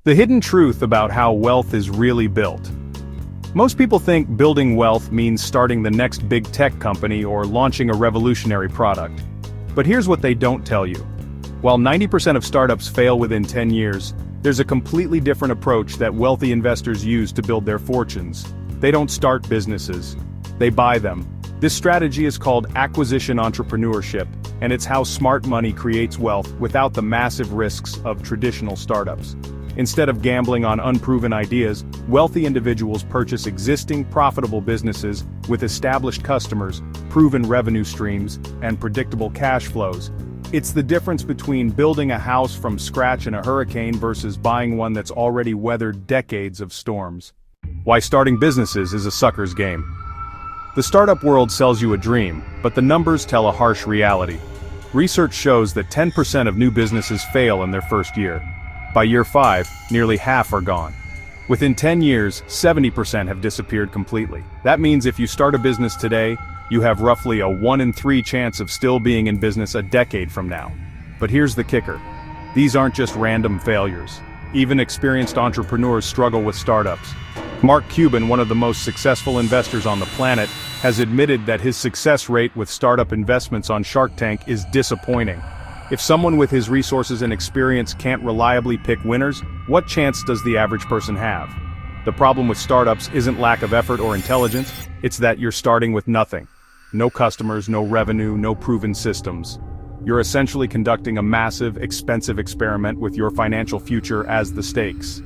The hidden truth about how wealth is really built. Most people think building wealth means starting the next big tech company or launching a revolutionary product. But here's what they don't tell you. While 90% of startups fail within 10 years, there's a completely different approach that wealthy investors use to build their fortunes. They don't start businesses. They buy them. This strategy is called acquisition entrepreneurship, and it's how smart money creates wealth without the massive risks of traditional startups. Instead of gambling on unproven ideas, wealthy individuals purchase existing profitable businesses with established customers, proven revenue streams, and predictable cash flows. It's the difference between building a house from scratch in a hurricane versus buying one that's already weathered decades of storms. Why starting businesses is a sucker's game. The startup world sells you a dream, but the numbers tell a harsh reality. Research shows that 10% of new businesses fail in their first year. By year 5, nearly half are gone. Within 10 years, 70% have disappeared completely. That means if you start a business today, you have roughly a 1 in 3 chance of still being in business a decade from now. But here's the kicker. These aren't just random failures. Even experienced entrepreneurs struggle with startups. Mark Cuban, one of the most successful investors on the planet, has admitted that his success rate with startup investments on Shark Tank is disappointing. If someone with his resources and experience can't reliably pick winners, what chance does the average person have? The problem with startups isn't lack of effort or intelligence, it's that you're starting with nothing. No customers, no revenue, no proven systems. You're essentially conducting a massive, expensive experiment with your financial future as the stakes.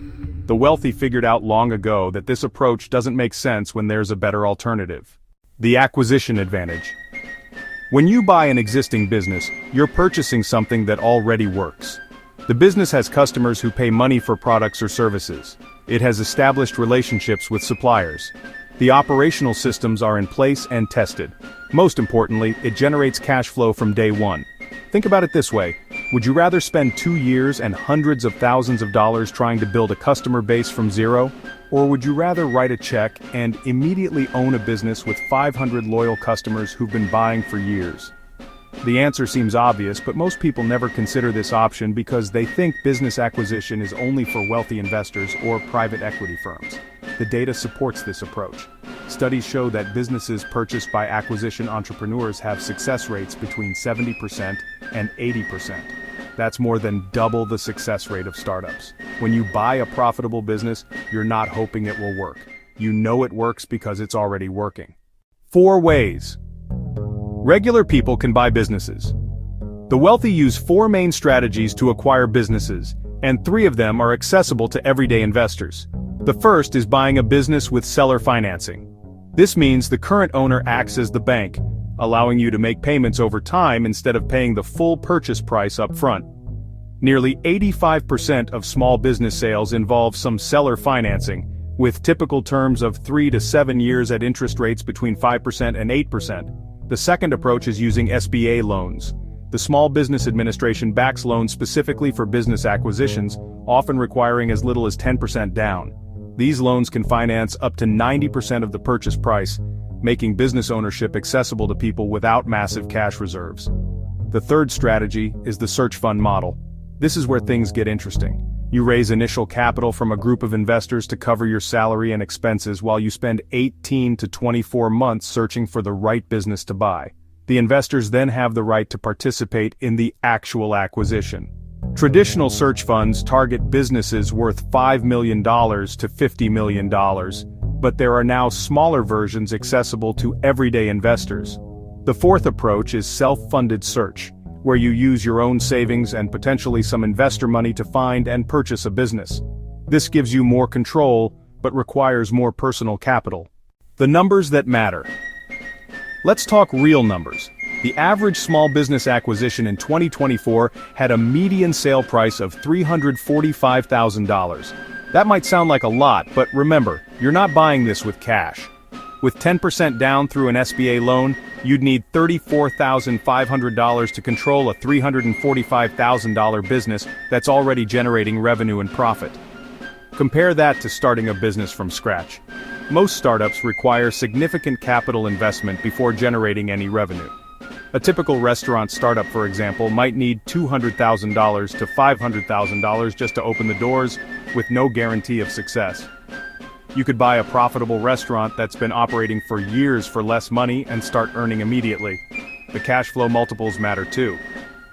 The wealthy figured out long ago that this approach doesn't make sense when there's a better alternative. The acquisition advantage. When you buy an existing business, you're purchasing something that already works. The business has customers who pay money for products or services. It has established relationships with suppliers. The operational systems are in place and tested. Most importantly, it generates cash flow from day one. Think about it this way. Would you rather spend 2 years and hundreds of thousands of dollars trying to build a customer base from zero? Or would you rather write a check and immediately own a business with 500 loyal customers who've been buying for years? The answer seems obvious, but most people never consider this option because they think business acquisition is only for wealthy investors or private equity firms. The data supports this approach. Studies show that businesses purchased by acquisition entrepreneurs have success rates between 70% and 80%. That's more than double the success rate of startups. When you buy a profitable business, you're not hoping it will work. You know it works because it's already working. 4 ways. Regular people can buy businesses. The wealthy use 4 main strategies to acquire businesses, and 3 of them are accessible to everyday investors. The first is buying a business with seller financing. This means the current owner acts as the bank, allowing you to make payments over time instead of paying the full purchase price up front. Nearly 85% of small business sales involve some seller financing, with typical terms of 3 to 7 years at interest rates between 5% and 8%. The second approach is using SBA loans. The Small Business Administration backs loans specifically for business acquisitions, often requiring as little as 10% down. These loans can finance up to 90% of the purchase price, making business ownership accessible to people without massive cash reserves. The third strategy is the search fund model. This is where things get interesting. You raise initial capital from a group of investors to cover your salary and expenses while you spend 18 to 24 months searching for the right business to buy. The investors then have the right to participate in the actual acquisition. Traditional search funds target businesses worth $5 million to $50 million, but there are now smaller versions accessible to everyday investors. The fourth approach is self-funded search, where you use your own savings and potentially some investor money to find and purchase a business. This gives you more control, but requires more personal capital. The numbers that matter. Let's talk real numbers. The average small business acquisition in 2024 had a median sale price of $345,000. That might sound like a lot, but remember, you're not buying this with cash. With 10% down through an SBA loan, you'd need $34,500 to control a $345,000 business that's already generating revenue and profit. Compare that to starting a business from scratch. Most startups require significant capital investment before generating any revenue. A typical restaurant startup, for example, might need $200,000 to $500,000 just to open the doors, with no guarantee of success. You could buy a profitable restaurant that's been operating for years for less money and start earning immediately. The cash flow multiples matter too.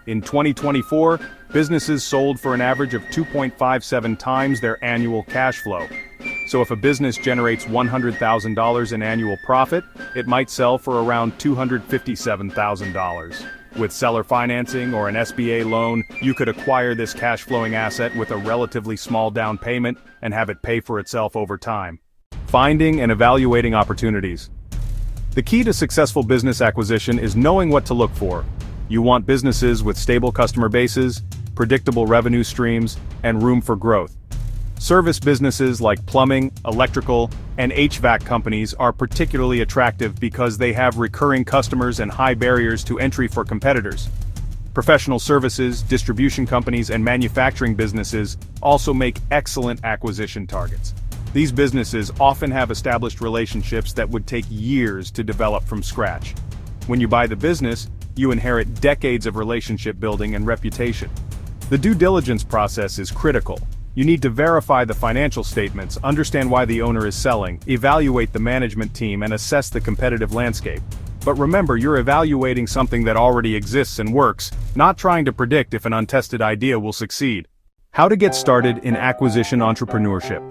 In 2024, businesses sold for an average of 2.57 times their annual cash flow. So if a business generates $100,000 in annual profit, it might sell for around $257,000. With seller financing or an SBA loan, you could acquire this cash-flowing asset with a relatively small down payment and have it pay for itself over time. Finding and evaluating opportunities. The key to successful business acquisition is knowing what to look for. You want businesses with stable customer bases, predictable revenue streams, and room for growth. Service businesses like plumbing, electrical, and HVAC companies are particularly attractive because they have recurring customers and high barriers to entry for competitors. Professional services, distribution companies, and manufacturing businesses also make excellent acquisition targets. These businesses often have established relationships that would take years to develop from scratch. When you buy the business, you inherit decades of relationship building and reputation. The due diligence process is critical. You need to verify the financial statements, understand why the owner is selling, evaluate the management team, and assess the competitive landscape. But remember, you're evaluating something that already exists and works, not trying to predict if an untested idea will succeed. How to get started in acquisition entrepreneurship.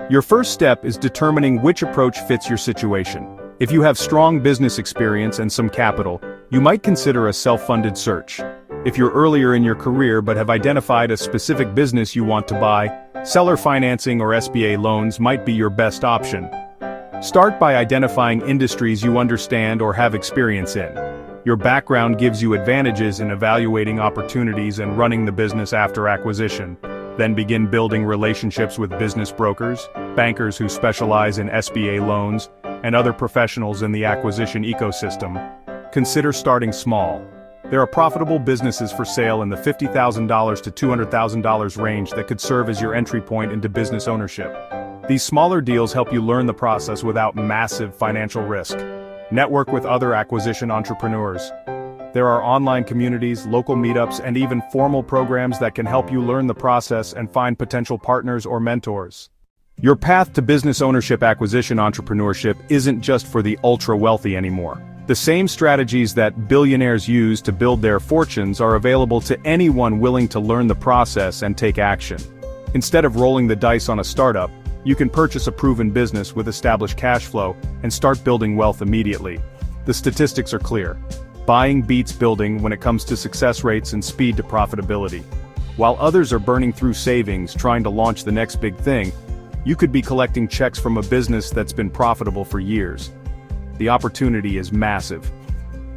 Your first step is determining which approach fits your situation. If you have strong business experience and some capital, you might consider a self-funded search. If you're earlier in your career but have identified a specific business you want to buy, seller financing or SBA loans might be your best option. Start by identifying industries you understand or have experience in. Your background gives you advantages in evaluating opportunities and running the business after acquisition. Then begin building relationships with business brokers, bankers who specialize in SBA loans, and other professionals in the acquisition ecosystem. Consider starting small. There are profitable businesses for sale in the $50,000 to $200,000 range that could serve as your entry point into business ownership. These smaller deals help you learn the process without massive financial risk. Network with other acquisition entrepreneurs. There are online communities, local meetups, and even formal programs that can help you learn the process and find potential partners or mentors. Your path to business ownership acquisition entrepreneurship isn't just for the ultra-wealthy anymore. The same strategies that billionaires use to build their fortunes are available to anyone willing to learn the process and take action. Instead of rolling the dice on a startup, you can purchase a proven business with established cash flow and start building wealth immediately. The statistics are clear. Buying beats building when it comes to success rates and speed to profitability. While others are burning through savings trying to launch the next big thing, you could be collecting checks from a business that's been profitable for years. The opportunity is massive.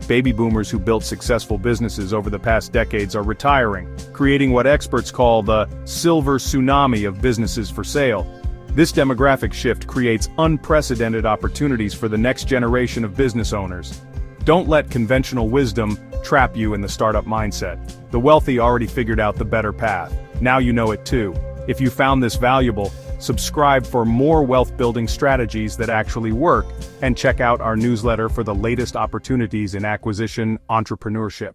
Baby boomers who built successful businesses over the past decades are retiring, creating what experts call the silver tsunami of businesses for sale. This demographic shift creates unprecedented opportunities for the next generation of business owners. Don't let conventional wisdom trap you in the startup mindset. The wealthy already figured out the better path. Now you know it too. If you found this valuable, subscribe for more wealth-building strategies that actually work, and check out our newsletter for the latest opportunities in acquisition entrepreneurship.